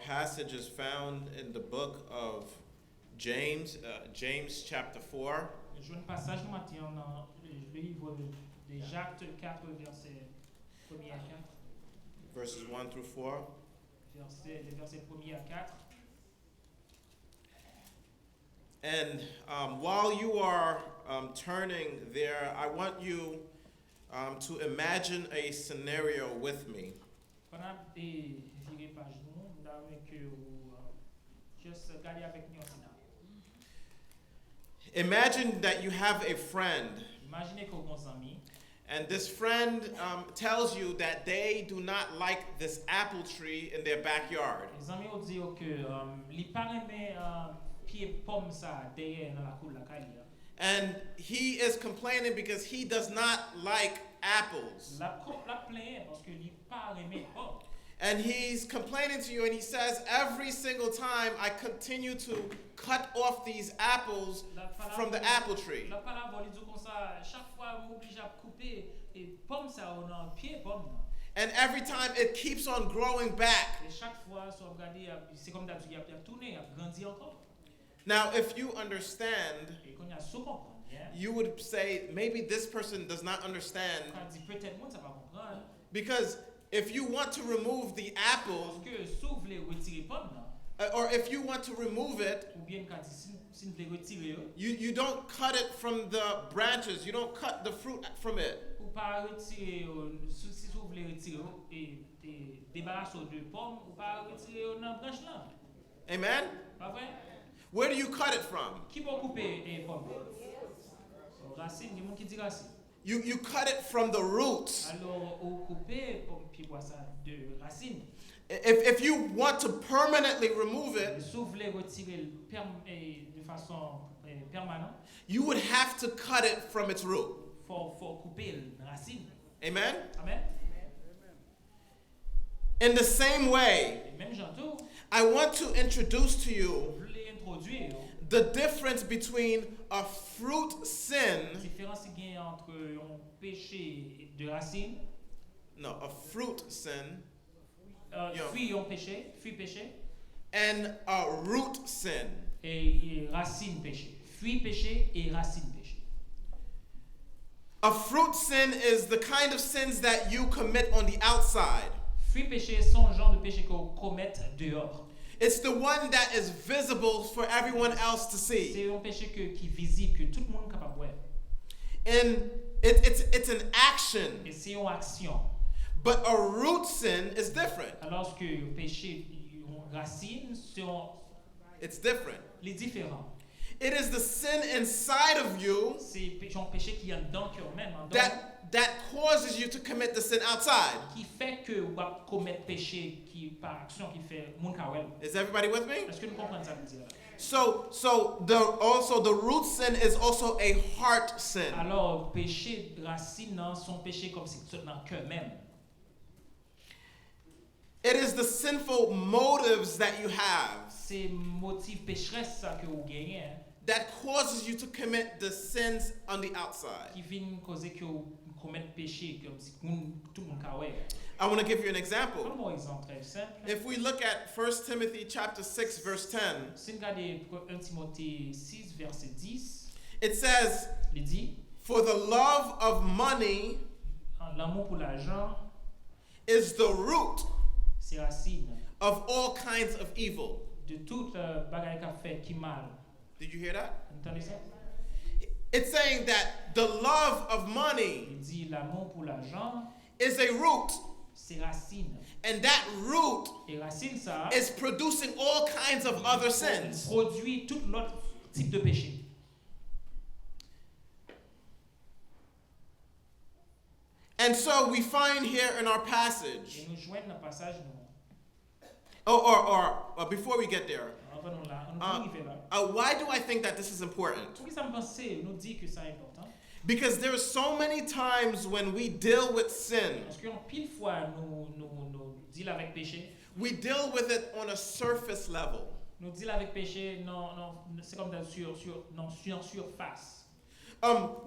passage is found in the book of James, James chapter 4. Je vois un passage nous matin dans le livre de Jacques 4, verset 1er à 4. Verses 1 through 4. Les versets 1er à 4. And while you are turning there, I want you to imagine a scenario with me. Pendant des virées page nous, d'avec juste regarder avec nous aussi. Imagine that you have a friend, Imaginez que vos amis, and this friend tells you that they do not like this apple tree in their backyard. les amis ont dit que les parents mais pied pomme ça derrière dans la cour la caille. And he is complaining because he does not like apples. La plaint parce que les parents mais pomme. And he's complaining to you, and he says, every single time I continue to cut off these apples from the apple tree. La parole dit comme ça, chaque fois m'oblige à couper et pomme ça on a pied pomme. And every time it keeps on growing back. Et chaque fois soit regarder c'est comme d'habitude il a tourné, il a grandi encore. Now, if you understand, Et quand il y a sous comprendre, you would say, maybe this person does not understand. quand dit peut-être moi ça va comprendre. Because if you want to remove the apple, Parce que s'ouvre les retirer pomme or if you want to remove it, ou bien quand si les retirer you don't cut it from the branches. You don't cut the fruit from it. ou pas retirer si s'ouvre les retirer et débarrasser de pommes ou pas retirer dans branche là. Amen? Pas vrai? Where do you cut it from? Qui peut couper les pommes? Racine, il y a monde qui dit racine. You cut it from the roots. Alors, au couper pomme puis boire ça de racine. If you want to permanently remove it, S'ouvre les retirer de façon permanente. you would have to cut it from its root. Faut couper la racine. Amen? Amen. In the same way, Et même j'entends, I want to introduce to you je voulais introduire the difference between a fruit sin, la différence qu'il y a entre un péché de racine, no, a fruit sin, fruit péché, and a root sin. et racine péché. Fruit péché et racine péché. A fruit sin is the kind of sins that you commit on the outside. Fruit péché sont le genre de péché qu'on commet dehors. It's the one that is visible for everyone else to see. C'est un péché qui est visible, que tout le monde est capable de voir. And it's an action. Et c'est une action. But a root sin is different. Alors que le péché racine, It's different. les différents. It is the sin inside of you C'est un péché qui est dans le cœur même, that causes you to commit the sin outside. qui fait que vous commettez péché qui par action qui fait mon kawel. Is everybody with me? Est-ce que nous comprenons ça veut dire? So the root sin is also a heart sin. Alors péché racine dans son péché comme si c'est dans le cœur même. It is the sinful motives that you have C'est motif pécheresse ça que vous gagnez that causes you to commit the sins on the outside. qui vient causer que vous commettez péché comme si tout le monde kawel. I want to give you an example. Prenons un exemple très simple. If we look at 1 Timothy chapter 6 verse 10, Si nous regardons 1 Timothée 6 verset 10, it says, il dit "For the love of money l'amour pour l'argent is the root c'est racine of all kinds of evil." de toute bagaille qu'a fait qui mal. Did you hear that? Vous entendez ça? It's saying that the love of money Il dit l'amour pour l'argent is a root, c'est racine. and that root Et racine ça is producing all kinds of other sins. produit tout l'autre type de péché. And so we find here in our passage, Et nous joignons dans le passage or before we get there, avant nous là, nous arriver là. why do I think that this is important? Pour qui ça me pense nous dit que ça est important? Because there are so many times when we deal with sin, Parce que pile fois nous deal avec péché, we deal with it on a surface level. nous deal avec péché non c'est comme dans sur surface.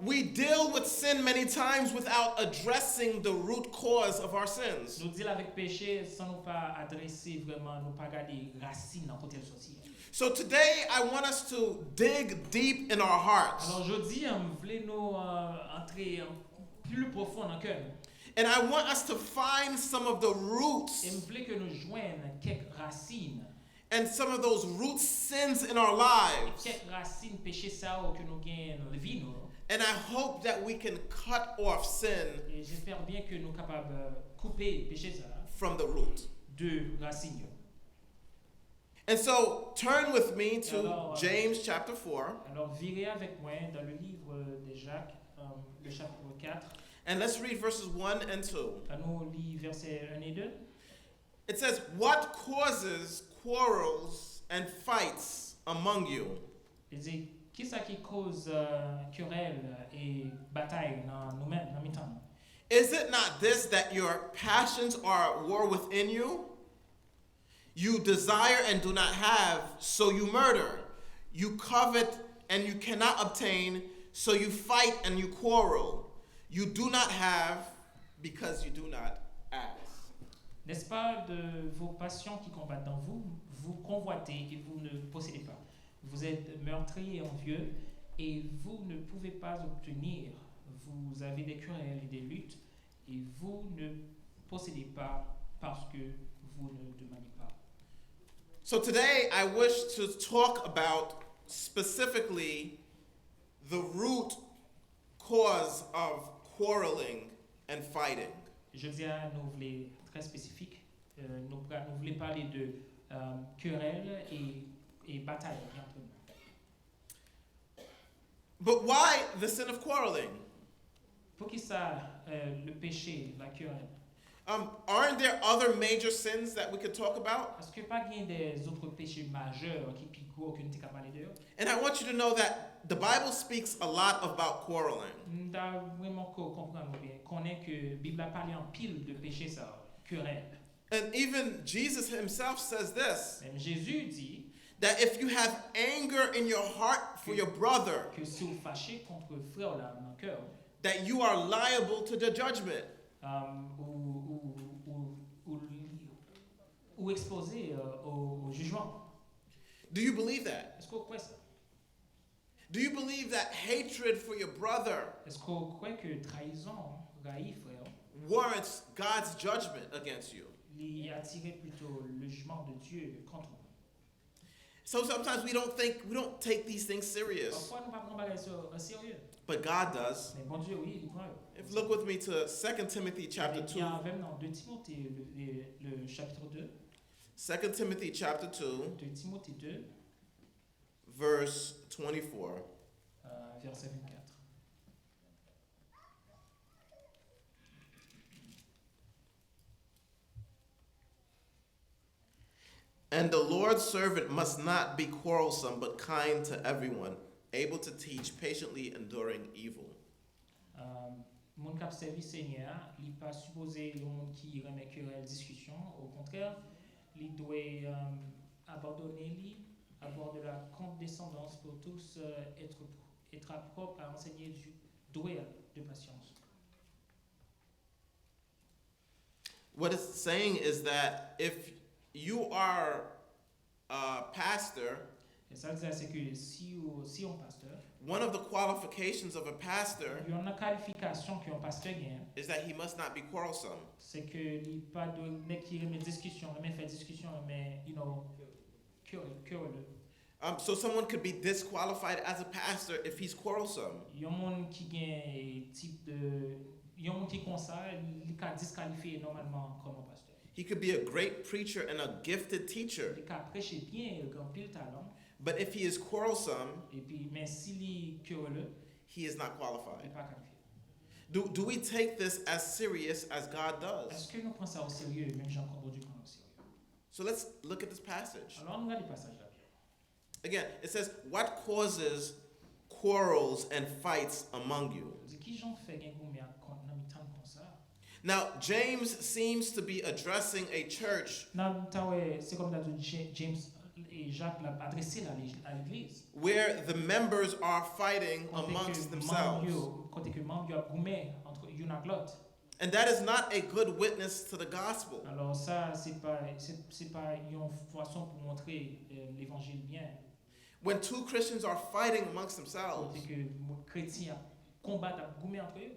We deal with sin many times without addressing the root cause of our sins. Nous deal avec péché sans nous pas adresser vraiment, nous pas garder racine dans côté sorti. So today I want us to dig deep in our hearts. Alors aujourd'hui, on voulait nous entrer plus profond dans le cœur. And I want us to find some of the Et roots on voulait que nous joignions quelques racines. and some of those root sins in our lives. Quelques racines péché ça que nous gagnons dans la vie nous. And I hope that we can cut off sin Et j'espère bien que nous sommes capables de couper péché ça from the root. de racines. And so turn with me to Alors, James chapter 4, Alors virez avec moi dans le livre de Jacques, le chapitre 4. and let's read verses 1 and 2. Nous lisons versets 1 et 2. It says, "What causes quarrels and fights among you? Il dit, qui ça qui cause querelle et bataille dans nous-mêmes, dans nous-mêmes? Is it not this that your passions are at war within you? You desire and do not have, so you murder. You covet and you cannot obtain, so you fight and you quarrel. You do not have because you do not ask." N'est-ce pas de vos passions qui combattent dans vous, vous convoitez et vous ne possédez pas. Vous êtes meurtrier et envieux et vous ne pouvez pas obtenir. Vous avez des querelles et des luttes et vous ne possédez pas parce que vous ne demandez pas. So today I wish to talk about specifically the root cause of quarreling and fighting. Je dis à nous voulons très spécifique. Nous voulons parler de querelles et batailles entre nous. But why the sin of quarreling? Pour qui ça, le péché, la querelle? Aren't there other major sins that we could talk about? Est-ce que pas il y a des autres péchés majeurs qui plus gros que nous sommes capables de dire? And I want you to know that the Bible speaks a lot about quarreling. Nous devons vraiment comprendre bien, connaît que la Bible a parlé en pile de péchés ça, querelle. And even Jesus himself says this, Même Jésus dit that if you have anger in your heart for your brother, que si vous fâchez contre le frère là dans le cœur, that you are liable to the judgment. ou exposé au jugement. Do you believe that? Est-ce que vous croyez ça? Do you believe that hatred for your brother Est-ce que vous croyez que trahison, raï frère, warrants God's judgment against you? il attirait plutôt le jugement de Dieu contre vous? So sometimes we don't take these things serious, Parfois nous ne prenons pas ça au sérieux. but God does. Mais bon Dieu, oui, il prend. If you look with me to 2 Timothy chapter 2, Bien, dans 2 Timothée, le chapitre 2, 2 Timothy chapter 2, 2 Timothée 2, verse 24. verset 24. "And the Lord's servant must not be quarrelsome, but kind to everyone, able to teach, patiently enduring evil." Mon cap servi Seigneur, il n'est pas supposé le monde qui remet querelle discussion. Au contraire, il doit abandonner lui, avoir de la condescendance pour tous, être propre à enseigner du doué de patience. What it's saying is that if you are a pastor, Et ça, c'est que si on pasteur, one of the qualifications of a pastor il y a une qualification qu'un pasteur gagne, is that he must not be quarrelsome. c'est que il pas de mec qui remet discussion, remet fait discussion, mais querelle. So someone could be disqualified as a pastor if he's quarrelsome. Il y a un monde qui gagne type de, il y a un monde qui comme ça, il est disqualifié normalement comme un pasteur. He could be a great preacher and a gifted teacher, Il peut prêcher bien, il a un pile talent, but if he is quarrelsome, et puis mais s'il est querelleux, he is not il qualified. n'est pas qualifié. Do we take this as serious as God Est-ce does? que nous prenons ça au sérieux, même Jean-Claude Dieu prend au sérieux? So let's look at this passage. Alors on regarde les passages là. Again, it says, "What causes quarrels and fights among you?" C'est qui j'en fais gain pour moi dans mi temps comme ça? Now, James seems to be addressing a church Dans c'est comme dans James, et Jacques l'a adressé à l'église. where the members are fighting amongst themselves. Côté que membres yo a goumé entre yon ak l'autre. And that is not a good witness to the gospel. Alors ça c'est pas une façon pour montrer l'évangile bien. When two Christians are fighting amongst themselves, Côté que chrétiens combattent à goumé entre eux.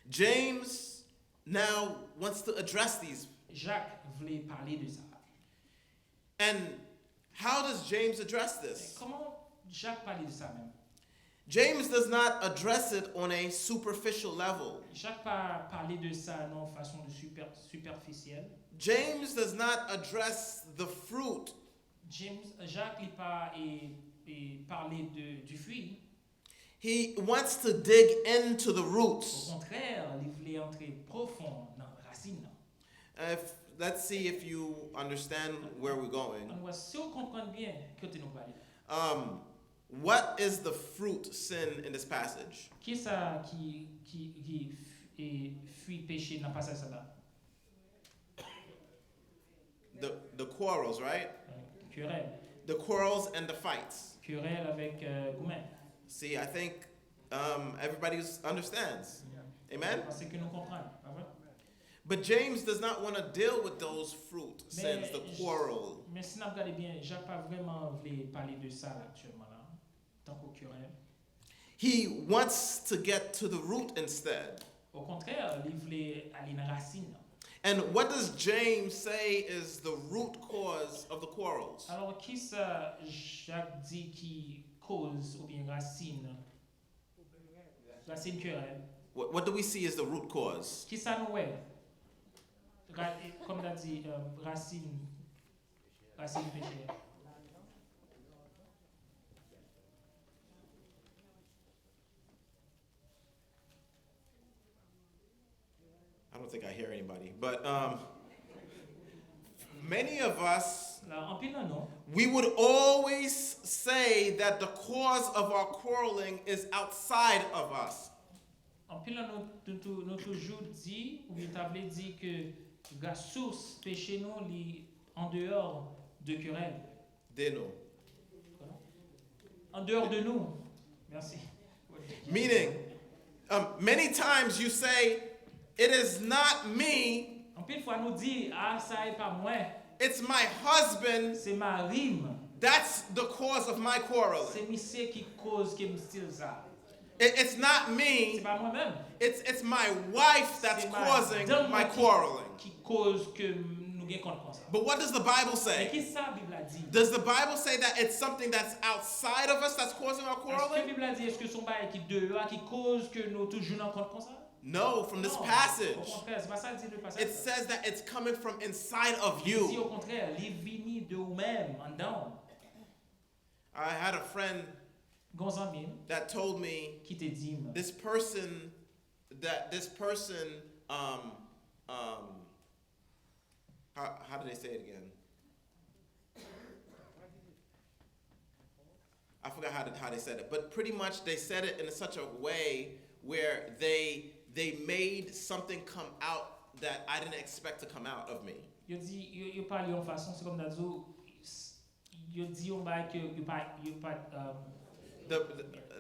James now wants to address these. Jacques voulait parler de ça. And how does James address Mais this? comment Jacques parlait de ça même? James does not address it on a superficial level. Jacques pas parler de ça non façon de superficielle. James does not address the fruit. Jacques il pas et parler du fruit. He wants to dig into the roots. Au contraire, il voulait entrer profond dans la racine. Let's see if you understand where we're going. On va si on comprend bien que tu nous parles. What is the fruit sin in this passage? Qui ça qui fuit péché dans passage là? The quarrels, right? Querelle. The quarrels and the fights. Querelle avec Goumen. See, I think everybody understands. Amen? Parce que nous comprenons, pas vrai? But James does not want to deal with those fruit sins, the quarrel. Mais si nous regardons bien, Jacques pas vraiment voulu parler de ça là, actuellement là, tant qu'au querelle. He wants to get to the root instead. Au contraire, il voulait aller dans la racine. And what does James say is the root cause of the quarrels? Alors, qui ça Jacques dit qui cause ou bien racine querelle? What do we see as the root cause? Qui ça nous est? Comme l'a dit, racine péché. I don't think I hear anybody, but many of us, we would always say that the cause of our quarreling is outside of us. En pile, nous toujours dit, ou bien tablé dit que la source péché nous li en dehors de querelle. De nous. En dehors de nous. Merci. Meaning, many times you say, it is not me. En pile fois nous dit, ah ça est pas moi. It's my husband. C'est ma rime. That's the cause of my quarreling. C'est monsieur qui cause qui me style ça. It's not me. C'est pas moi-même. It's my wife that's causing my quarreling. Qui cause que nous gagnons contre ça. But what does the Bible say? Mais qu'est-ce que la Bible a dit? Does the Bible say that it's something that's outside of us that's causing our Est-ce que la quarreling? Bible a dit est-ce que son bail qui dehors qui cause que nous toujours en contre ça? No, from this Non. passage. Au contraire, c'est pas ça dit le passage. It says that it's coming from inside of Il dit you. au contraire, il vient de vous-même en dedans. I had a friend Gonzamine that told me qui te dit this person how do they say it again? I forgot how they said it, but pretty much they said it in such a way where they made something come out that I didn't expect to come out of me. Yo dit yo parle en façon c'est comme d'azou yo dit on va que yo pas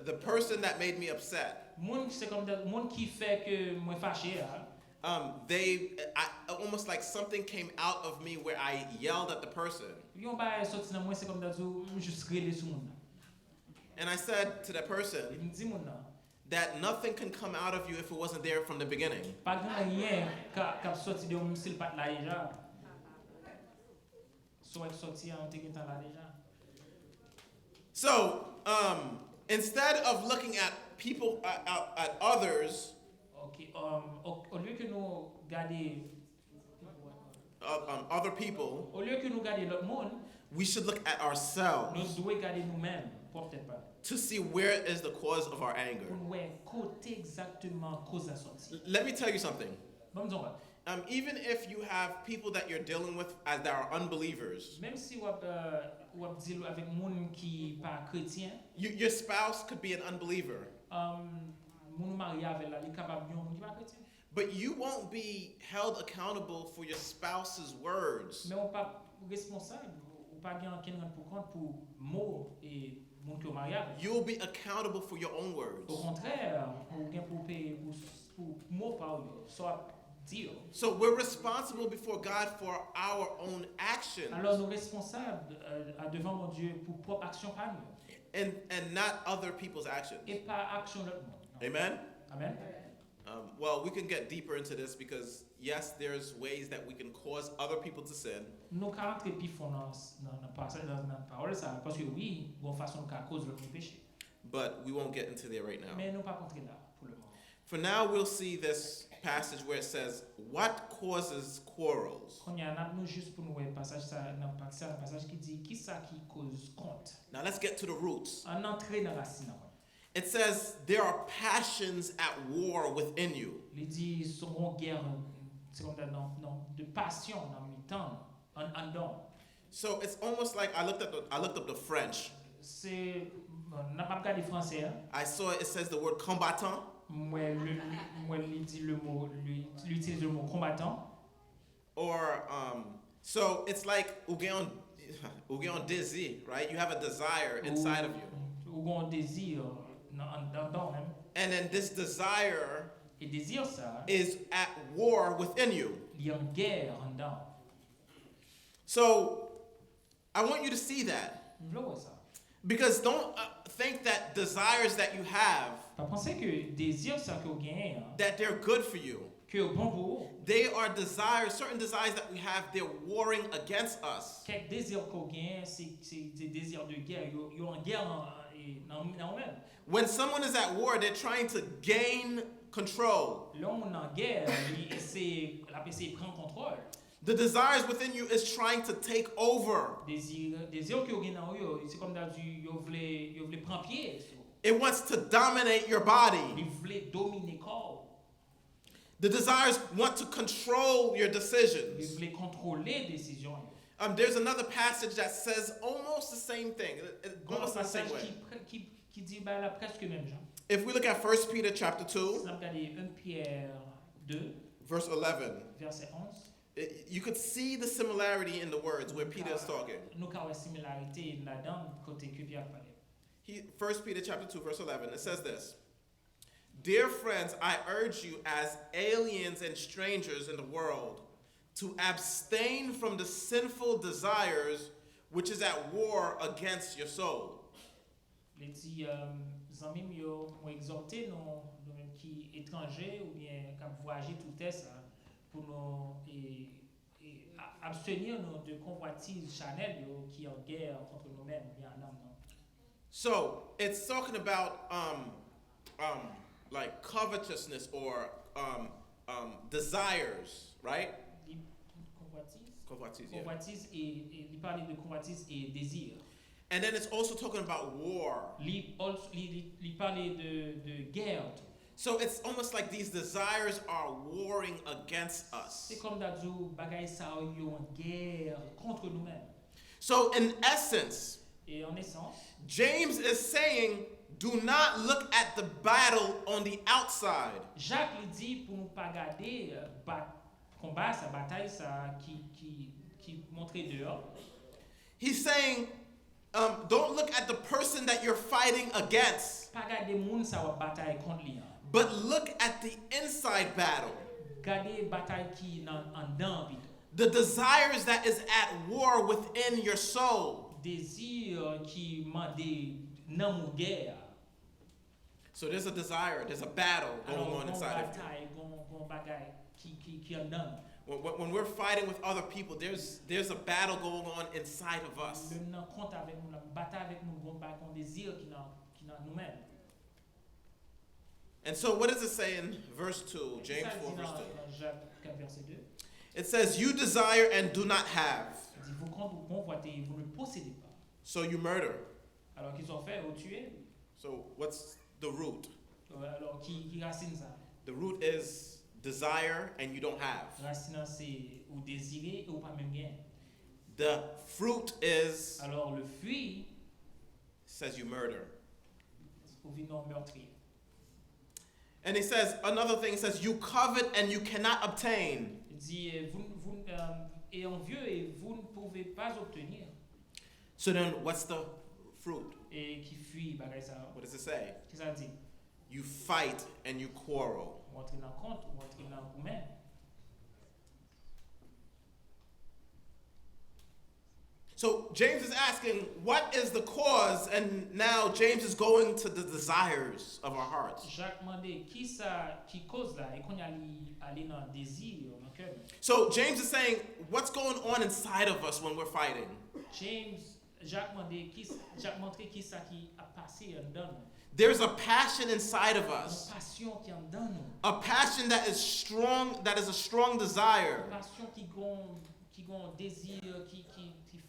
The person that made me upset. Monde c'est comme monde qui fait que moi fâché I almost like something came out of me where I yelled at the person. Yo ba sorti dans moi c'est comme d'azou juste griller sur monde. And I said to that person that nothing can come out of you if it wasn't there from the beginning. Pas grand rien cap sorti de moi s'il pas là déjà. Soit sorti en temps là déjà. So, instead of looking at people, at others, OK, au lieu que nous garder other people, au lieu que nous garder l'autre monde, we should look at ourselves nous devons garder nous-mêmes, peut-être pas. to see where is the cause of our anger. Pour voir côté exactement cause la sortie. Let me tell you something. Bon disons pas. Even if you have people that you're dealing with as that are unbelievers, Même si ou deal avec monde qui pas chrétien, your spouse could be an unbeliever. Moun marié avec la li capable yon moun qui pas chrétien. But you won't be held accountable for your spouse's words. Mais on pas responsable ou pas gagner aucun pour compte pour mots et mon qui au mariage. You will be accountable for your own words. Au contraire, pour gagner pour payer pour mots par soit dire. So we're responsible before God for our own actions. Alors nous responsables devant mon Dieu pour propre action par nous. And not other people's actions. Et pas action l'autre monde. Amen? Amen. Well, we can get deeper into this because, yes, there's ways that we can cause other people to sin. Nous caractères plus font dans parole ça parce que oui, bonne façon qu'à cause de péché. But we won't get into there right now. Mais nous pas rentrer là pour le moment. For now, we'll see this passage where it says, what causes quarrels? Quand il y a un juste pour nous passage ça dans passage qui dit qui ça qui cause compte. Now let's get to the roots. En entrée dans racine. It says there are passions at war within you. Il dit sont en guerre c'est comme dans de passion dans mi temps en dedans. So it's almost like I looked up the French. C'est n'a pas regardé français. I saw it says the word combattant. Moi il dit le mot lui utilise le mot combattant. Or so it's like ou gen désir, right? You have a desire inside of you. Ou un désir dans même. And then this desire Et désir ça is at war within you. il y a une guerre en dedans. So I want you to see that. Because don't think that desires that you have Pas penser que désir ça que vous gagnez that they're good for you. que bon pour vous. They are desires, certain desires that we have, they're warring against us. Quelques désirs que vous gagnez c'est des désirs de guerre. Ils ont en guerre dans même. When someone is at war, they're trying to gain control. L'homme en guerre, il essaie de prendre contrôle. The desires within you is trying to take over. Désir que vous gagnez dans vous, c'est comme dans du vous voulez prendre pied. It wants to dominate your body. Il voulait dominer corps. The desires want to control your Il decisions. voulait contrôler décisions. There's another passage that says almost the same thing. Almost the same way. Qui dit bah, là, presque même genre. If we look at 1 Peter chapter 2, Si on regarde 1 Pierre 2, verse 11, verset 11, you could see the similarity in the words where Peter is talking. nous avons une similarité là-dedans, côté que Pierre parlait. 1 Peter chapter 2, verse 11, it says this. Dear friends, I urge you as aliens and strangers in the world to abstain from the sinful desires which is at war against your soul. Les petits amis m'ont exhorté nous même qui étrangers ou bien qui voyager tout est ça pour nous abstenir nous de convoitises charnelles qui en guerre contre nous-mêmes bien en homme. So it's talking about like covetousness or desires, right? Convoitise, yeah. Convoitise et il parlait de convoitise et désir. And then it's also talking about war. Il parlait de guerre. So it's almost like these desires are warring against us. C'est comme d'azou bagay sa yo en guerre contre nous-mêmes. So in essence, Et en essence, James is saying, do not look at the battle on the outside. Jacques lui dit pour nous pas regarder combat sa bataille ça qui montrait dehors. He's saying, don't look at the person that you're fighting against, Pas regarder moun sa wa bataille contre lui. but look at the inside battle. Regarder bataille qui en dedans vite. The desires that is at war within your soul. Désir qui mande dans mon guerre. So there's a desire, there's a battle going on inside of you. Gon bataille qui en dedans. When we're fighting with other people, there's a battle going on inside of us. Le nan compte avec nous, la bataille avec nous, gon désir qui dans nous-mêmes. And so what does it say in verse 2, James 4 verse 2? Jacques 4 verset 2. It says, you desire and do not have, Il dit, vous convoitez, vous ne possédez pas. so you murder. Alors qu'ils ont fait, vous tuez. So what's the root? Alors qui racine ça? The root is desire and you don't have. Racine c'est ou désirer ou pas même gain. The fruit is, Alors le fruit, says you murder. ou vit non meurtrier. And he says, another thing, he says, you covet and you cannot obtain. Il dit, vous et envieux et vous ne pouvez pas obtenir. So then what's the fruit? et qui fuit bagay ça. What does it say? Qu'est-ce que ça dit? You fight and you quarrel. Ou entrer dans compte, ou entrer dans gourmet. So James is asking, what is the cause? And now James is going to the desires of our hearts. Jacques demandé qui ça qui cause là et qu'on y aller dans désir dans cœur. So James is saying, what's going on inside of us when we're fighting? Jacques demandé Jacques montré qui ça qui a passé en dedans. There's a passion inside of Une us. passion qui en dedans. A passion that is strong, that is a strong desire. Une passion qui gon désir qui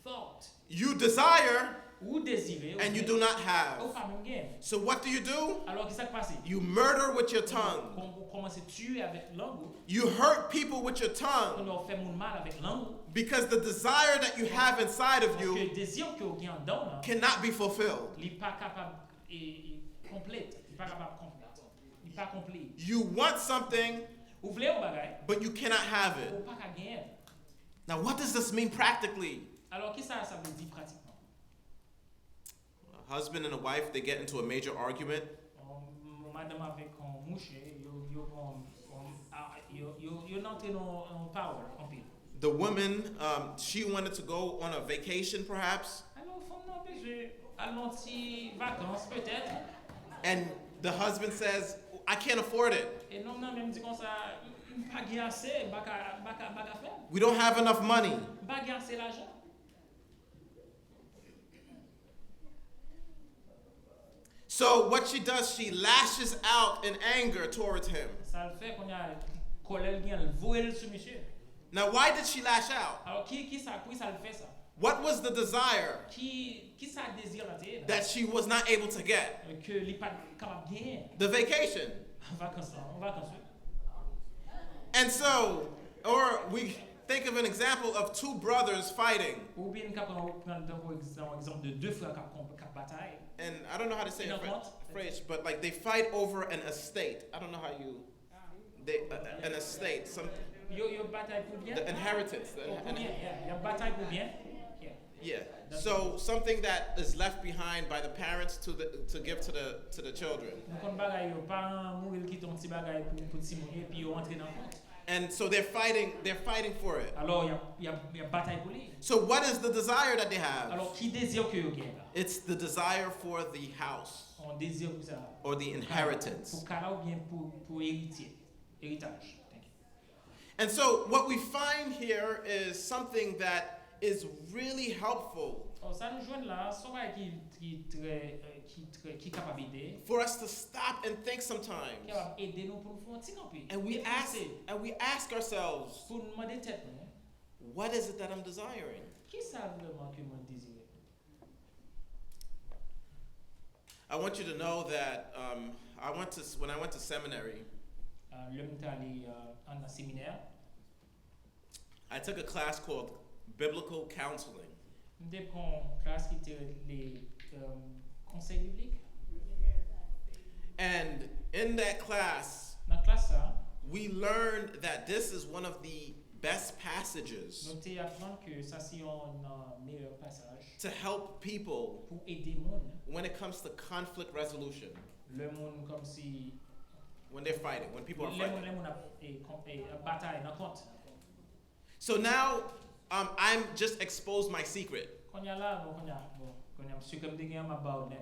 forte. You desire Ou désirer and you do not ou have. pas même gain. So what do? Alors qu'est-ce qui s'est passé? You murder with your tongue. Vous commencez à tuer avec langue. You hurt people with your tongue On fait mon mal avec langue. because the desire that you have inside of Parce que you le désir que vous avez en dedans là, cannot be fulfilled. il n'est pas capable et complète, il n'est pas capable complète. Il n'est pas complet. You want something, Vous voulez un bagage, but you cannot have vous it. pas qu'à gagner. Now, what does this mean practically? Alors qu'est-ce que ça veut dire pratiquement? A husband and a wife, they get into a major argument. Madame avec un mouche, yo n'entre dans power en pile. The woman, she wanted to go on a vacation perhaps, Alors faut non besoin aller vacances peut-être. and the husband says, I can't afford it. Et non même dit comme ça, pas gagner assez, pas faire. We don't have enough money. Pas gagner assez l'argent. So what she does, she lashes out in anger towards him. Ça le fait qu'on a colère bien, le voile sur monsieur. Now, why did she lash out? Alors qui ça le fait ça? What was the desire Qui ça désire la terre? that she was not able to get? Que les pas capable gagner. The vacation. Vacances, vacances. And so, or we think of an example of two brothers fighting. Ou bien prendre exemple de deux frères qui bataille. And I don't know how to say it in French, but like they fight over an estate. I don't know how you, an estate, some, Yo bataille pour bien. the inheritance. Pour bien, yeah. Yo bataille pour bien. Yeah. So something that is left behind by the parents to give to the children. Kon bagay yo parents mourir qui ton petit bagay pour petit mourir puis yo entrer dans compte. And so they're fighting for it. Alors y a bataille pour lui. So what is the desire that they have? Alors qui désire que yo gagne? It's the desire for the house On désire pour ça. or the inheritance. Pour kala ou bien pour héritier, héritage. Thank you. And so what we find here is something that is really helpful Alors ça nous joint là, son bagay qui capable aider. for us to stop and think sometimes. Capable aider nous pour nous faire un petit camper. And we ask ourselves, Pour nous demander tête nous. what is it that I'm desiring? Qui ça vraiment que moi désire? I want you to know that when I went to seminary, L'homme est allé en séminaire. I took a class called Biblical Counseling. Nous avons une classe qui était les conseils bibliques. And in that class, Dans la classe, we learned that this is one of the best passages nous avons appris que ça c'est un meilleur passage to help people pour aider les gens. when it comes to conflict resolution, Le monde comme si when they're fighting, when people are les fighting. gens bataille dans compte. So now I'm just exposed my secret. Quand y a là, quand y a monsieur comme des gars m'a baudé.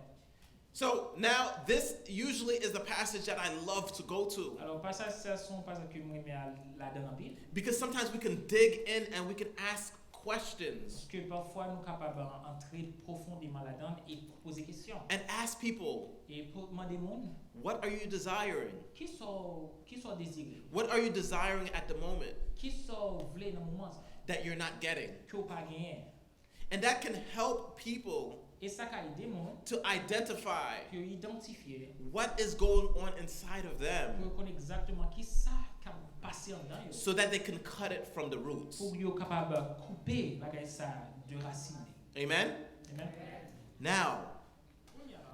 So now this usually is the passage that I love to go to Alors passage ça sont pas que moi mais là dans la Bible because sometimes we can dig in and we can ask questions parce que parfois nous capables d'entrer profondément là-dedans et poser questions and ask people, et pour demander monde what are you desiring? qui sont désirés, What are you desiring at the moment qui sont voulés dans le moment that you're not getting? que ou pas gagner. And that can help people Et ça a aidé monde to identify que identifier what is going on inside of pour them connaître exactement qui ça qui a passé en dedans so that they can cut it from the roots. pour yo capable couper bagay ça de racine. Amen? Amen. Now,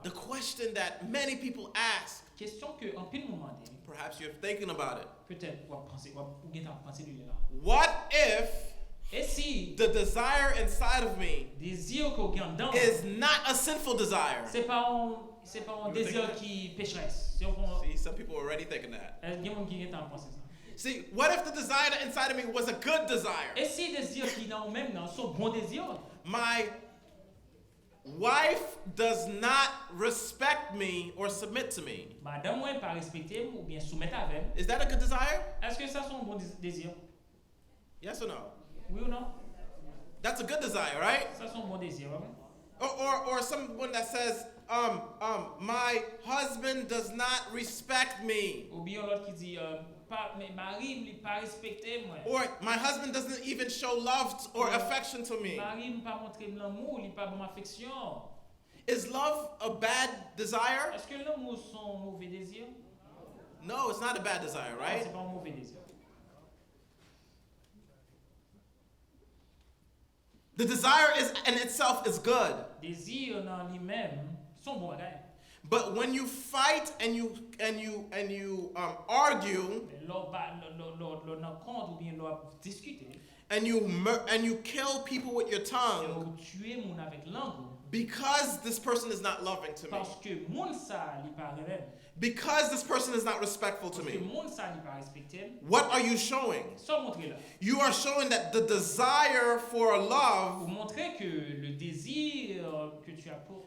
the question that many people ask, Question que en pile moment perhaps you're thinking about it. peut-être ou penser ou penser de là. What if Et si the desire inside of me désir qu'on a dedans, is not a sinful desire. c'est pas un désir qui pécheresse. See, some people are already thinking that. Il y a des gens qui ont pensé ça. See, what if the desire inside of me was a good desire? Et si désir qui dans même dans sont bons désirs, My wife does not respect me or submit to me. madame moi pas respecter ou bien soumettre avec, Is that a good desire? est-ce que ça sont bons désirs? Yes or no? Oui ou non? That's a good desire, right? Ça sont bons désirs. Or someone that says, my husband does not respect me. Ou bien l'autre qui dit mais mari me pas respecter moi. Or my husband doesn't even show love or affection to me. Mari me pas montrer l'amour, il pas bon affection. Is love a bad desire? Est-ce que l'amour sont mauvais désirs? No, it's not a bad desire, Non, right? c'est pas un mauvais désir. The desire in itself is good. Désir dans lui-même sont bons bagages. But when you fight and you argue Mais l'on compte ou bien l'on discuter, and you kill people with your et tongue on tuer mon avec langue because this person is not loving to me, parce que mon ça li pas même, because this person is not respectful to parce que me, mon ça li pas respecter, what are you showing? sans montrer là. You are showing that the desire for Pour love montrer que le désir que tu as pour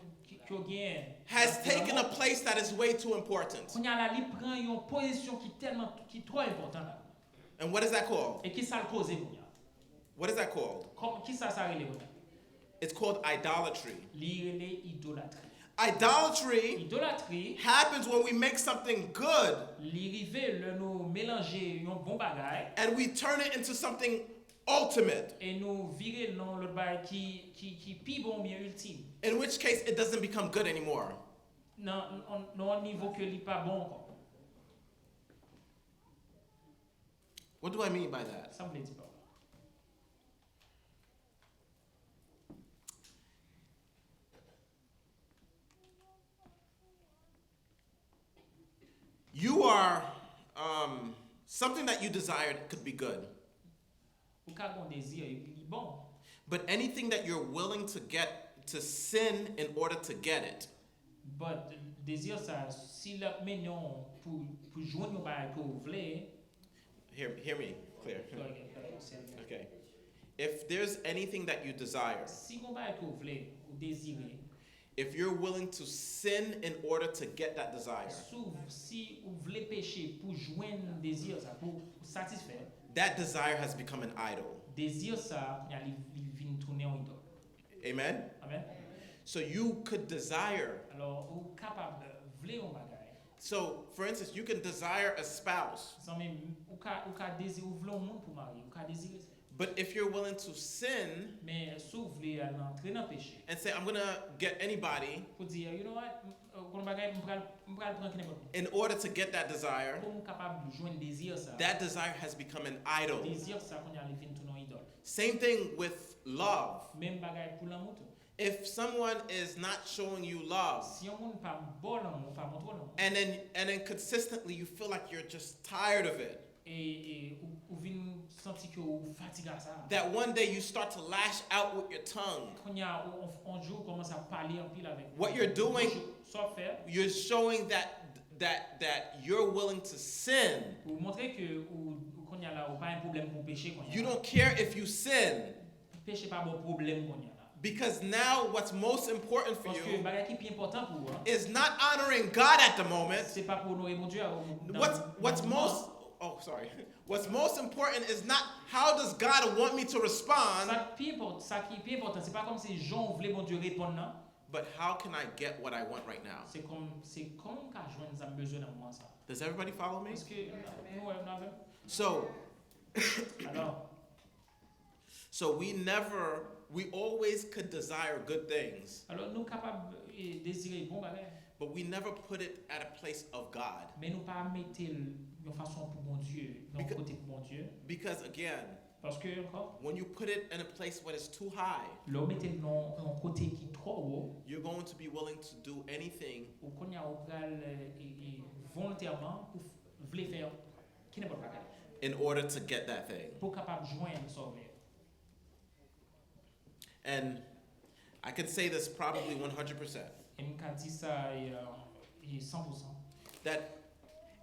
que gain has taken a place that is way too important. qu'on y a là, il prend une position qui trop important là. And what is that called? Et qui ça le cause What is that called? comme qui ça relève? It's called idolatry. L'idolâtrie. Idolâtrie. Idolatry happens when we make something good L'irivé le nous mélanger un bon bagage and we turn it into something ultimate, et nous virer dans l'autre bagage qui pi bon bien ultime. in which case it doesn't become good anymore. Non non niveau que li pas bon encore. What do I mean by that? Ça me dit pas. You are something that you desired could be good, Ou ka gon désir et puis bon. but anything that you're willing to get to sin in order to get it, But désir ça si la mignon pour joindre un bagage que vous voulez. hear me clear. Okay. If there's anything that you desire, Si on bagage que vous voulez ou désirez, if you're willing to sin in order to get that desire, si vous voulez pécher pour joindre un désir ça pour satisfaire, that desire has become an idol. désir ça il vient tourner en idole. Amen? Amen. So you could desire. Alors ou capable vouler un bagage. So, for instance, you can desire a spouse, Sans même ou ka désir ou vouler un monde pour marier, ou ka désirer ça. but if you're willing to sin Mais si vous voulez entrer dans le péché, and say, I'm going to get anybody pour dire, you know what, kon bagay m'pral prendre n'importe in order to get that desire, pour capable joindre désir ça. that desire has become an idol. Désir ça qu'on y a vinn tout dans idole. Same thing with love. Même bagay pour l'amour. If someone is not showing you love, Si on monde pas bon l'amour, pas montre l'amour. and then consistently you feel like you're just tired of it, Et ou vinn sentir que ou fatigué à ça. that one day you start to lash out with your tongue, Qu'on y a un jour commence à parler en pile avec. what you're doing, soit faire you're showing that you're willing to sin. pour montrer que ou qu'on y a là ou pas un problème pour pécher qu'on y a. You don't care if you sin, Péché pas bon problème qu'on y a là. because now what's most important for Parce que you bagay qui est important pour vous, is not honoring God at the moment. c'est pas pour honorer mon Dieu. What's most important is not how does God want me to respond, Ça qui est important, c'est pas comme si Jean voulait mon Dieu répondre non. but how can I get what I want right now? C'est comme qu'a joindre ça besoin dans moment ça. Does everybody follow me? Parce que nous on avait. So Alors, we always could desire good things, nous capables désirer bon bagage, but we never put it at a place of God. mais nous pas mettre de façon pour mon Dieu, dans côté pour mon Dieu. Because again, Parce que encore, when you put it in a place where it's too high, l'on mettait dans un côté qui est trop haut, you're going to be willing to do anything ou qu'on y a volontairement pour vouloir faire qui n'est pas bagage, in order to get that thing. pour capable joindre sauver. And I could say this probably 100%. Et m'ka dit ça 100%. That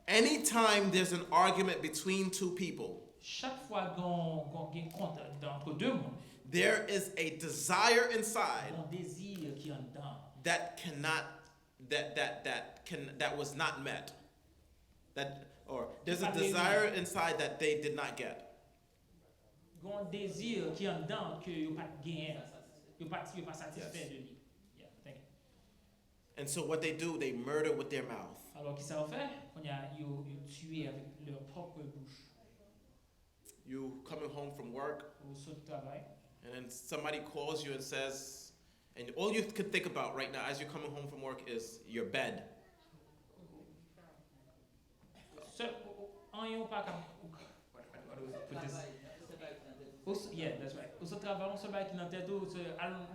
anytime there's an argument between two people, Chaque fois qu'on gagne compte entre deux mondes, there is a desire inside un désir qui est en dedans, that was not met. There's a desire inside that they did not get. un désir qui est en dedans que yo pas gagné, yo pas satisfait Yes. de lui. Yeah, thank you. And so what they do, they murder with their mouth. Alors qui ça fait? On y a yo tué avec leur propre bouche. You coming home from work, Au saut de travail. and then somebody calls you and says, and all you could think about right now as you're coming home from work is your bed. Yeah, that's right. Au travail, on se bat qui dans tête ou se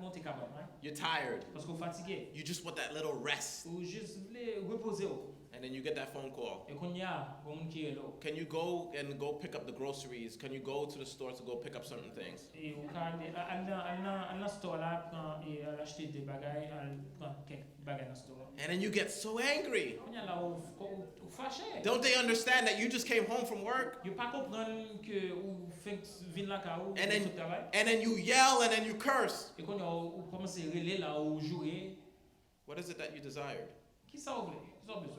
monter capable, hein? You're tired. Parce qu'on fatigué. You just want that little rest. Ou juste voulez reposer. And then you get that phone call. Et qu'on y a, on qui est là. Can you go pick up the groceries? Can you go to the store to go pick up certain things? Et on aller dans store là prend et acheter des bagages, prend quelques bagages dans store. And then you get so angry. On y a là ou fâché. Don't they understand that you just came home from work? Yo pas comprendre que ou fait vinn là ka ou And au travail. then you yell and then you curse. Et qu'on y a ou commencer relais là ou jouer. What is it that you desired? Qui ça vous voulez? Qui ça besoin?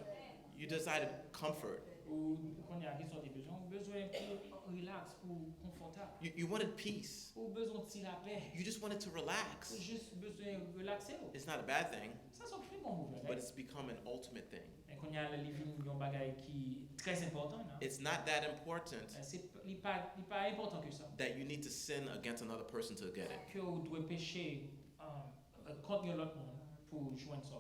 You decided comfort. Ou qu'on y a qui sont des besoin pour relax, pour confortable. You wanted peace. Ou besoin de la paix. You just wanted to Ou relax. juste besoin relaxer. It's not a bad thing, Ça c'est très bon but nouvelle. it's become an ultimate thing. Et qu'on y a le living un bagage qui très important là. It's not that important C'est pas important que ça. that you need to sin against another person to get it. Que vous devez pécher contre l'autre monde pour joindre ça.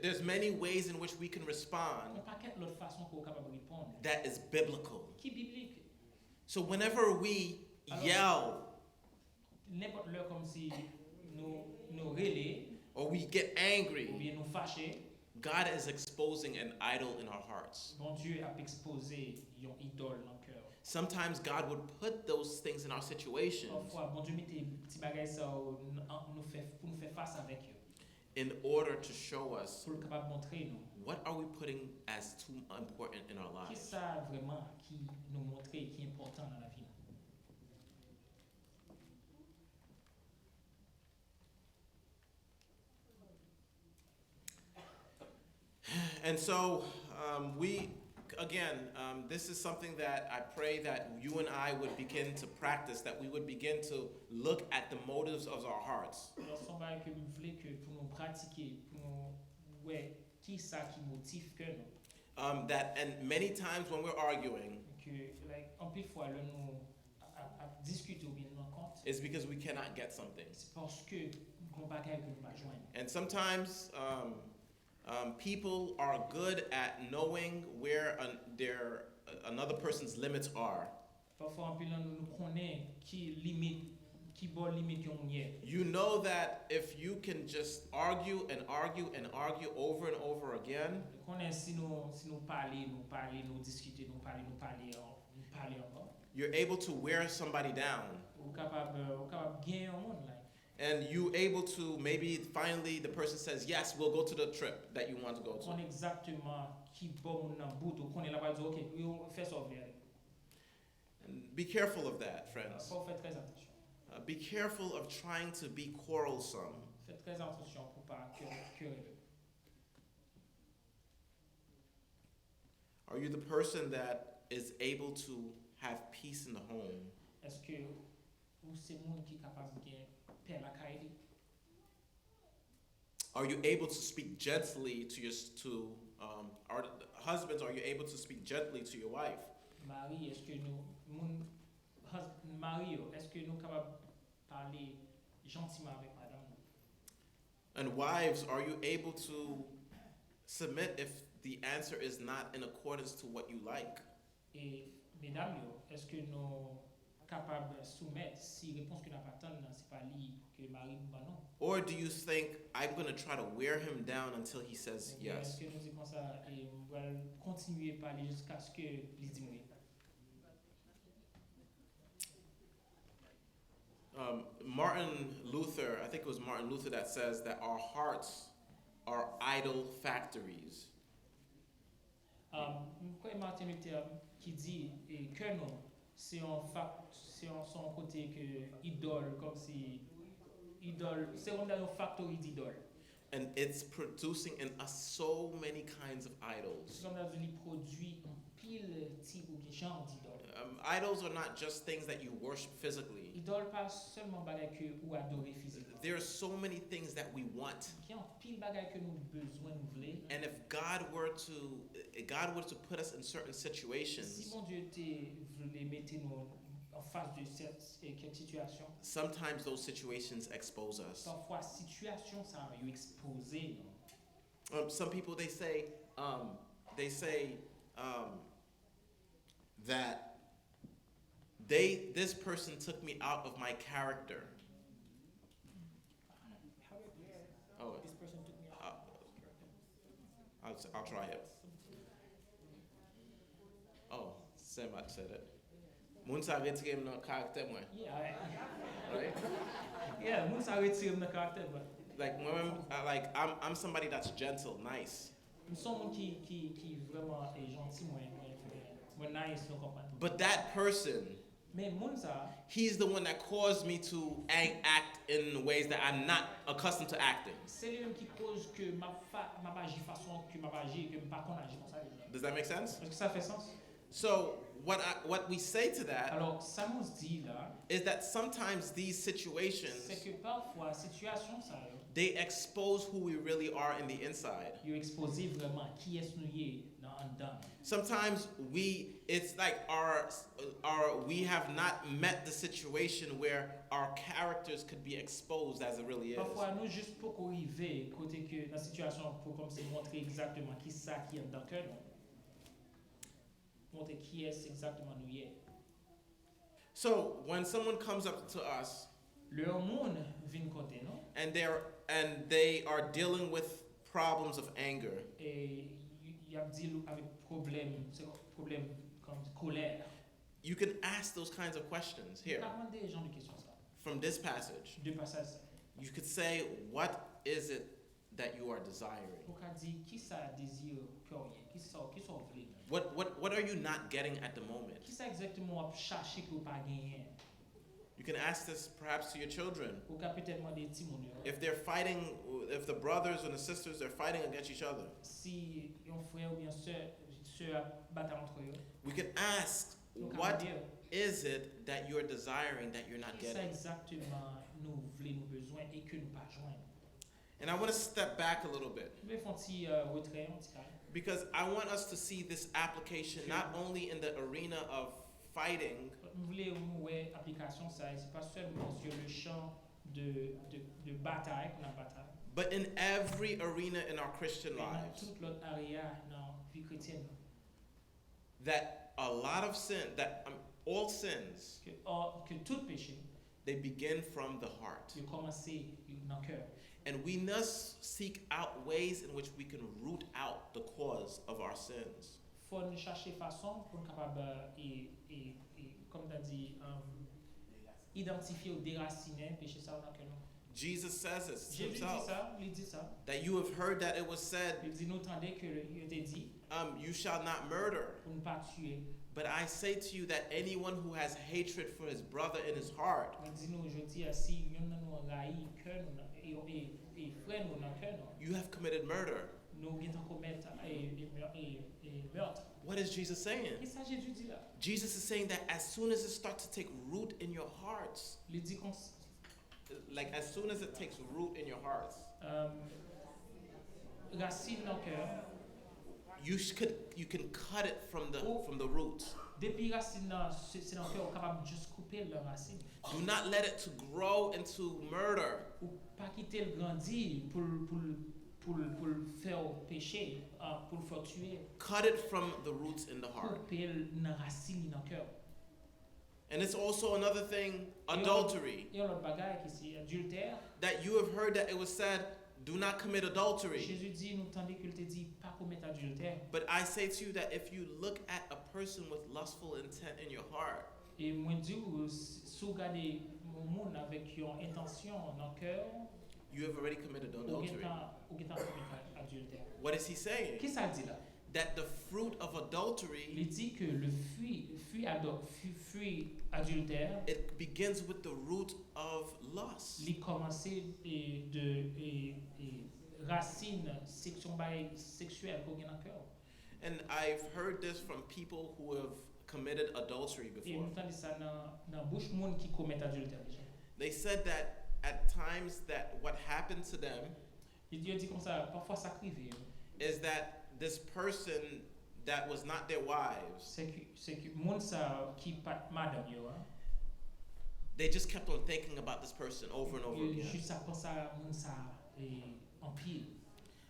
There's many ways in which we can respond On pas qu'être l'autre façon pour capable répondre. that is biblical. Qui biblique. So whenever we yell N'importe l'heure comme si nous relais or we get ou angry, bien nous fâcher, God is exposing an idol in our hearts. bon Dieu a exposé une idole dans le cœur. Sometimes God would put those things in our situations Parfois, bon Dieu met des petits bagages ça pour nous faire face avec eux. in order to show us Pour capable montrer nous what are we putting as too important in our qui lives. ça vraiment qui nous montrer qui est important dans la vie. And so this is something that I pray that you and I would begin to practice, that we would begin to look at the motives of our hearts. Alors son bagage que nous voulons que pour nous pratiquer, pour nous ouais, qui ça qui motive que nous. And many times when we're arguing, Que like en plus fois là nous à discuter ou bien nous rencontre, it's because we cannot get something. c'est parce que mon bagage que nous pas joindre. And sometimes people are good at knowing where another person's limits are. Parfois en plus là nous connaissons qui limite qui bon limite yon yé. You know that if you can just argue and argue and argue over and over again, Nous connaissons si nous parler, nous discuter, nous parler encore. you're able to wear somebody down. Ou capable gagner un monde là. And you able to maybe finally the person says, yes, we'll go to the trip that you want to go On to. exactement qui bon moun nan bout ou connaît la dire OK, on fait ça bien. And be careful of that, friends. Faut faire très attention. Be careful of trying to be quarrelsome. Faites très attention pour pas que Are you the person that is able to have peace in the home? est-ce que ou c'est monde qui capable bien paix la caille. Are you able to speak gently our husbands? Are you able to speak gently to your wife? Marie, est-ce que nous moun Marie, est-ce que nous capable parler gentiment avec madame? And wives, are you able to submit if the answer is not in accordance to what you like? Et mesdames, est-ce que nous capable soumettre si réponse que n'a pas tant c'est pas lui que Marie ou non? Or do you think I'm going to try to wear him down until he says yes? Est-ce que nous disons ça et on va continuer à parler jusqu'à ce que il dise oui? Martin Luther, I think it was Martin Luther that says that our hearts are idol factories. Quoi Martin Luther qui dit que non, c'est son côté que idole, comme si idole, c'est comme dans une factory d'idole. And it's producing in us so many kinds of idols. C'est comme dans une produit un pile type ou genre d'idole. Idols are not just things that you worship physically. Idole pas seulement bagay que ou adorer physiquement. There are so many things that we want. Il y a un pile bagay que nous besoin nous voulons. And if God were to put us in certain situations, Si mon Dieu voulait mettre nous en face de cette situation, sometimes those situations expose us. parfois situation ça va exposer non. Some people they say that this person took me out of my character. Oh, This person took me out. I'll try it. Oh, Semat said it. Moun sa retire m nan karakter mwen, Yeah, right? yeah, moun sa retire mon caractère. Like I'm somebody that's gentle, nice. Nous sommes qui vraiment est gentil moi nice nous comprendre. But that person, Mais moun ça, he's the one that caused me to act in ways that I'm not accustomed to acting. c'est lui qui cause que m'a agir façon que m'a agir que pas qu'on agit comme ça. Does that make sense? Est-ce que ça fait sens? So what we say to that Alors ça nous dit là, is that sometimes these c'est situations, que parfois situation ça they expose who we really are in the inside. il exposer vraiment qui est nous y dans en dedans. Sometimes it's like we have not met the situation where our characters could be exposed as it really is. Parfois nous juste pour arriver côté que dans situation pour comme c'est montrer exactement qui ça qui est dans cœur nous. Montrer qui est exactement nous y est. So when someone comes up to us Le monde vient côté non and they are dealing with problems of anger, et il y a dit avec problème, c'est problème comme colère. you can ask those kinds of questions here Pas demander les gens de questions ça. from this passage. Deux passages. You could say, what is it that you are desiring? Pour qu'a dit qui ça désire cœur qui ça voulait. What are you not getting at the moment? Qui ça exactement chercher que pas gagner. You can ask this perhaps to your children. Ou qu'a peut-être demander Timon. If the brothers and the sisters are fighting against each other, Si un frère ou bien sœur battent entre eux. we can ask, what is it that you're desiring that you're not Qui ça getting? exactement nous voulons nous besoin et que nous pas joindre. And I want to step back a little bit Je vais faire un petit retrait un petit cas. because I want us to see this application not only in the arena of fighting, Nous voulons voir application ça, c'est pas seulement sur le champ de bataille, qu'on a bataille, but in every arena in our Christian mais dans lives. toute l'autre area dans vie chrétienne. That a lot of sin, all sins, Que tout péché, they begin from the heart. il commence dans le cœur. And we must seek out ways in which we can root out the cause of our sins. Faut nous chercher façon pour nous capable comme tu as dit identifier ou déraciner péché ça dans le cœur. Jesus says this Jésus dit himself, ça, il dit ça. that you have heard that it was said, Il dit nous entendez que il était dit you shall not murder. pour ne pas tuer. But I say to you that anyone who has hatred for his brother in his heart, Il dit nous aujourd'hui si yon nan nous raï cœur et frère nous dans cœur nous. you have committed murder. Nous vient commettre meurtre. What is Jesus saying? Qu'est-ce que Jésus dit là? Jesus is saying that as soon as it starts to take root in your hearts, Il dit qu'on like as soon as it takes root in your hearts, racine dans cœur. you can cut it from the roots. Depuis racine c'est dans cœur capable juste couper la racine. Do not let it to grow into murder. Ou pas quitter le grandir pour le faire pécher, pour le faire tuer. Cut it from the roots in the heart. Couper la racine dans cœur. And it's also another thing, adultery. Il y a l'autre bagaille qui c'est adultère. That you have heard that it was said, do not commit adultery. Jésus dit nous tandis qu'il te dit pas commettre adultère. But I say to you that if you look at a person with lustful intent in your heart, Et moi dis si vous regardez mon monde avec une intention dans le cœur, you have already committed ou adultery. commis adultère. What is he saying? Qu'est-ce que ça dit là? That the fruit of Il adultery, dit que le fruit adultère, it begins with the root of lust. il commence de racines sexuelles qu'on a dans le cœur. And I've heard this from people who have committed adultery Et before. nous entendons ça dans la bouche de monde qui commet adultère déjà. They said that at times that what happened to them Il dit comme ça, parfois ça arrive. is that this person that was not their wives, C'est que monde ça qui pas madame yo, hein. they just kept on thinking about this person over and over Il again. juste ça pense à monde ça en pile.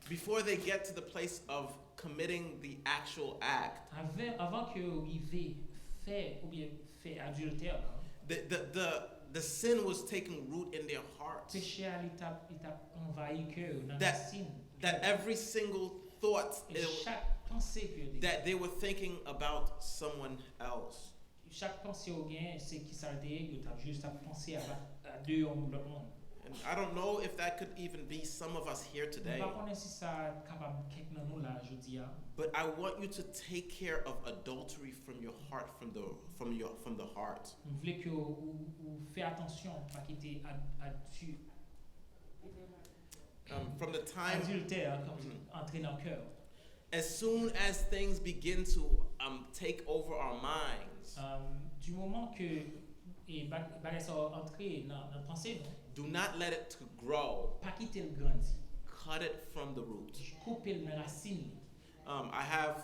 Before they get to the place of committing the actual act, Avant que arrive fait ou bien fait adultère là. the sin was taking root in their hearts. Péché à l'étape envahi cœur dans That- racine. That every single thought Et chaque pensée que that they were thinking about someone else. chaque pensée au gain c'est qui ça dit tu as juste à penser à deux hommes l'autre monde. And I don't know if that could even be some of us here today, Pas connaître si ça capable quelqu'un dans nous là jeudi a. but I want you to take care of adultery from your heart, from the heart. Je voulais que vous faites attention pas quitter From the time, adultère comme entrer dans le cœur. as soon as things begin to take over our minds, Du moment que et bagay ça entrer dans pensée non. do not let it to grow. Pas quitter le grandi. Cut it from the root. Couper le racine. I have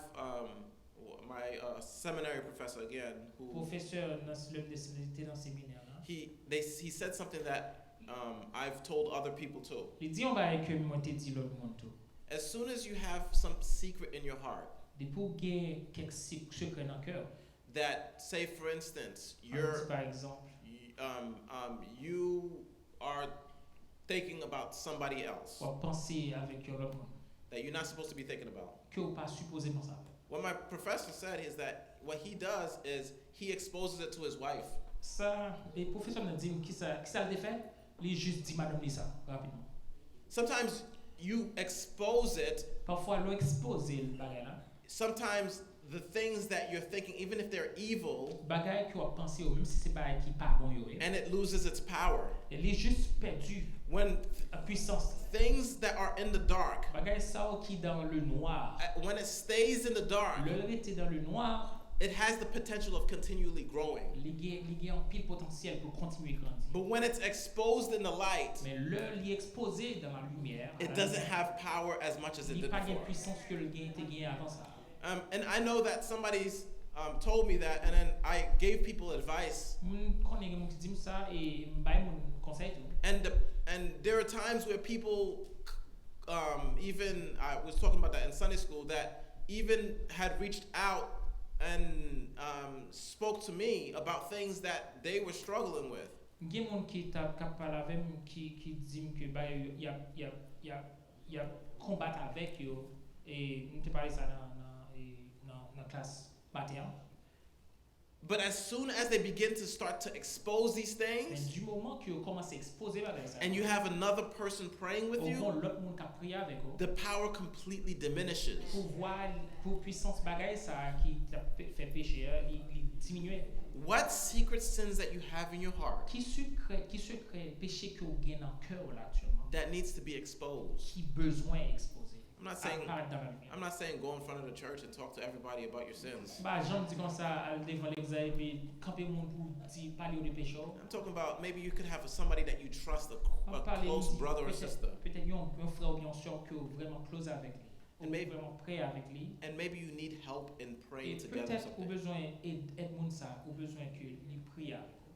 my seminary professor again, who Professeur dans le séminaire là. he said something that I've told other people too. Il dit on va que moi te dit l'autre monde tout. As soon as you have some secret in your heart, De pour gagner quelques secrets dans le cœur. that, say for instance, Par exemple, you are thinking about somebody else ou penser avec l'autre monde that you're not supposed to be thinking about. que ou pas supposé penser. What my professor said is that what he does is he exposes it to his wife. Ça, les professeurs me disent qui ça le fait, les juste dit madame Lisa rapidement. Sometimes you expose it. Parfois l'on expose le bagay là. Sometimes the things that you're thinking, even if they're evil, Bagay que ou penser même si c'est pas qui pas bon yo. and it loses its power. Elle est juste perdu When la puissance. things that are in the dark, Bagay ça qui dans le noir. when it stays in the dark, Le rester dans le noir, it has the potential of continually growing. il y a un pile potentiel pour continuer grandir. But when it's exposed in the light, Mais le li exposé dans la lumière, it doesn't have power as much as it il did pas de before. puissance que le gain était gagné avant ça. And I know that somebody's told me that, and then I gave people advice. Moun connaît moun qui dit ça et m'bay moun conseil tout. And there are times where people, even I was talking about that in Sunday school, that even had reached out and spoke to me about things that they were struggling with. Gen moun qui t'a parlé avec moi qui dit que bah y a combattre avec yo et nous te parlé ça dans classe matin. But as soon as they begin to start to expose these Mais things, du moment que vous commencez à exposer bagay ça. and you have another person praying with you, L'autre monde qui a prié avec vous. the power completely diminishes. Pour voir pour puissance bagay ça qui t'a fait péché, il diminue. What secret sins that you have in your heart Qui secret péché que vous gagnez dans le cœur là actuellement, that needs to be exposed? qui besoin exposé. I'm not saying Apparaître dans la lumière. I'm not saying go in front of the church and talk to everybody about your sins. Bah, Jean dit comme ça, aller devant l'église et puis camper monde pour dire parler des pécheurs. I'm talking about maybe you could have somebody that you trust, a close brother or sister, Peut-être un frère ou bien sœur que vraiment close avec lui. And Ou maybe- vraiment prêt avec lui. and maybe you need help in Et praying together. peut-être au Something. besoin aide monde ça, au besoin que lui prie.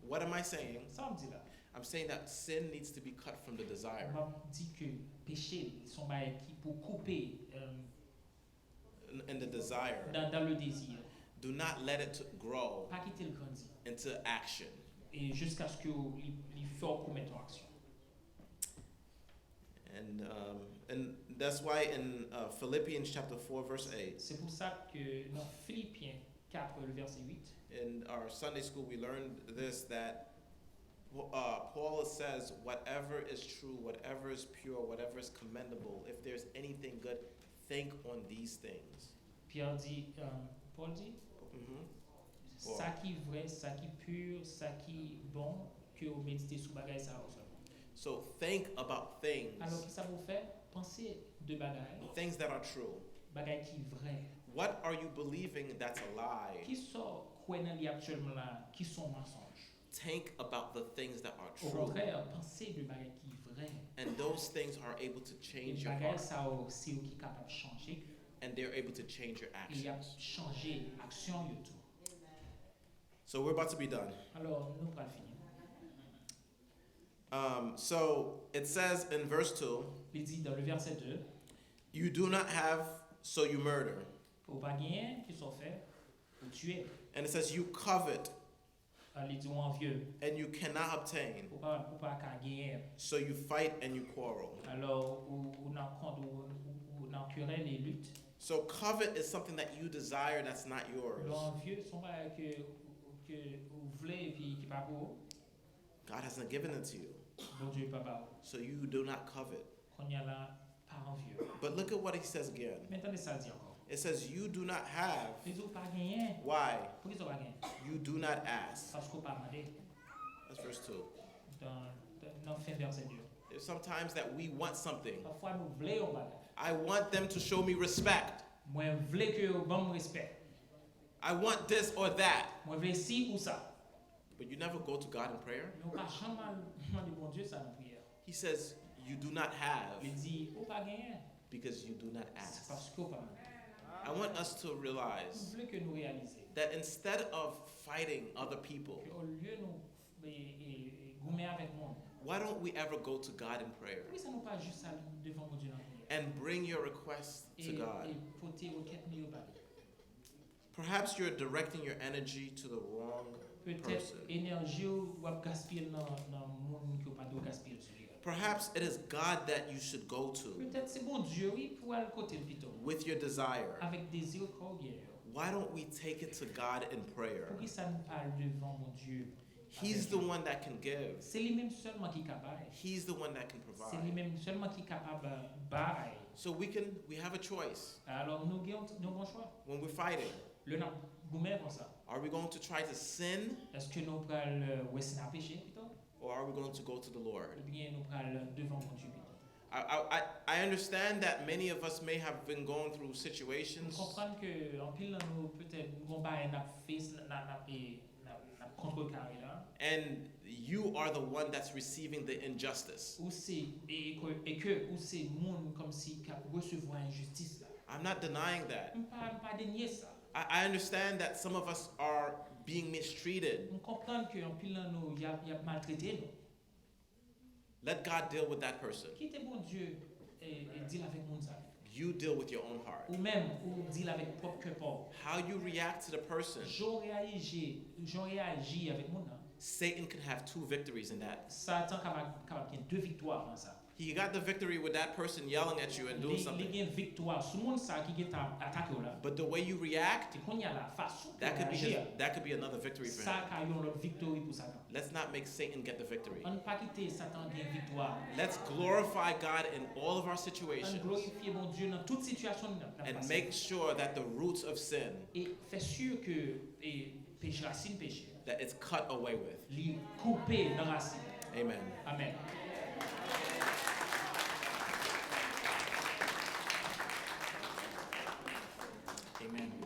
What am I saying? Ça me dit là. I'm saying that sin needs to be cut from the desire. On m'a dit que péché sont bail qui pour couper In the desire. dans le désir. Do not let it grow Pas quitter le grandir. into action. Et jusqu'à ce que il faut commettre en action. And that's why in Philippians chapter 4 verse 8, C'est pour ça que dans Philippiens 4 le verset 8, in our Sunday school we learned this, that Paul says, whatever is true, whatever is pure, whatever is commendable, if there's anything good, think on these things. Pierre dit, Paul dit, Mhm. ça qui est vrai, ça qui est pur, ça qui est bon, que vous méditez sur bagaille ça aussi. So think about things, Alors que ça vous fait penser de bagaille, things that are true. bagaille qui est vrai, What are you believing that's a lie? qui sont quoi dans les actuellement là, qui sont mensonges. Think about the things that are Au true. contraire, pensez de bagaille qui est vrai. And those things are able to Et change your bagaille heart. ça c'est qui est capable de changer. And they're able to change your Il y a actions. changé action et tout. So we're about to be done. Alors nous allons finir. So it says in verse 2, Il dit dans le verset 2, you do not have, so you murder. pour pas gagner, qui sont faits, pour tuer. And it says you covet, Il dit envieux, and you cannot obtain. pour pas gagner. So you fight and you quarrel. Alors ou dans querelle et lutte. So covet is something that you desire that's not yours. L'envieux sont pas que vous voulez et puis qui pas pour. God hasn't given it to you. Bon Dieu pas pas. So you do not covet. Qu'on y a là pas envieux. But look at what he says again. Maintenant ça dit encore. It says you do not have. Ils ont pas gagné. Why? Pour qu'ils ont pas gagné. You do not ask. Parce qu'on pas demandé. That's verse 2. Dans fin verset 2. There's sometimes that we want something. Parfois nous voulons pas. I want them to show me respect. Moi voulais que bon me respect. I want this or that. Moi voulais ci ou ça. But you never go to God in prayer. Mais on pas jamais demander bon Dieu ça dans prière. He says you do not have Il dit on pas gagner. because you do not C'est ask. parce qu'on pas demandé. I want us to Nous realize voulons que nous réaliser that instead of fighting other people, que au lieu nous goumer avec monde. why don't we ever go to God in prayer Pourquoi ça nous pas juste aller devant mon Dieu dans prière. and bring your requests to God? Et porter requête mieux pas. Perhaps you're directing your energy to the wrong Peut-être person. énergie ou gaspiller dans monde qui pas de gaspiller sur lui. Perhaps it is God that you should go to Peut-être c'est bon Dieu oui pour aller côté plutôt with your desire. avec désir qu'on gagne. Why don't we take it to God in prayer? Pourquoi ça nous parle devant mon Dieu? He's the one that can give. C'est lui-même seulement qui est capable. He's the one that can C'est provide. lui-même seulement qui est capable de bailler. So we have a choice Alors nous avons un bon choix. when we're fighting. Le n'a goumé comme ça. Are we going to try to sin Est-ce que nous prenons le péché plutôt? or are we going to go to the Lord? Ou bien nous prenons devant mon Dieu plutôt? I understand that many of us may have been going through Nous situations comprenons que en pile nous peut-être nous pas un face n'a contrecarré là. and you are the one that's receiving the injustice. Ou c'est et que ou c'est monde comme si qui recevoir injustice là. I'm not denying that. Pas dénier ça. I understand that some of us are being mistreated. Nous comprenons que en pile nous y a maltraité nous. Let God deal with that person. Quittez bon Dieu et deal avec monde ça. You deal with your own heart. Ou même ou deal avec propre cœur. How you react to the person. J'aurais réagi avec mon là. Satan can have two victories in that. Satan capable de deux victoires dans ça. He got the victory with that person yelling at you and doing Il something. y a une victoire sur monde ça qui est attaqué là. But the way you react, Et qu'on y a la façon that could be another victory for him. ça a eu une victoire pour Satan. Let's not make Satan get the victory. On ne pas quitter Satan gagne victoire. Let's glorify God in all of our On situations glorifie mon Dieu dans toute situation and make sure that the roots of sin, et fait sûr que péché racine péché. that it's cut away with. Li couper dans racine. Amen. Amen. Amen.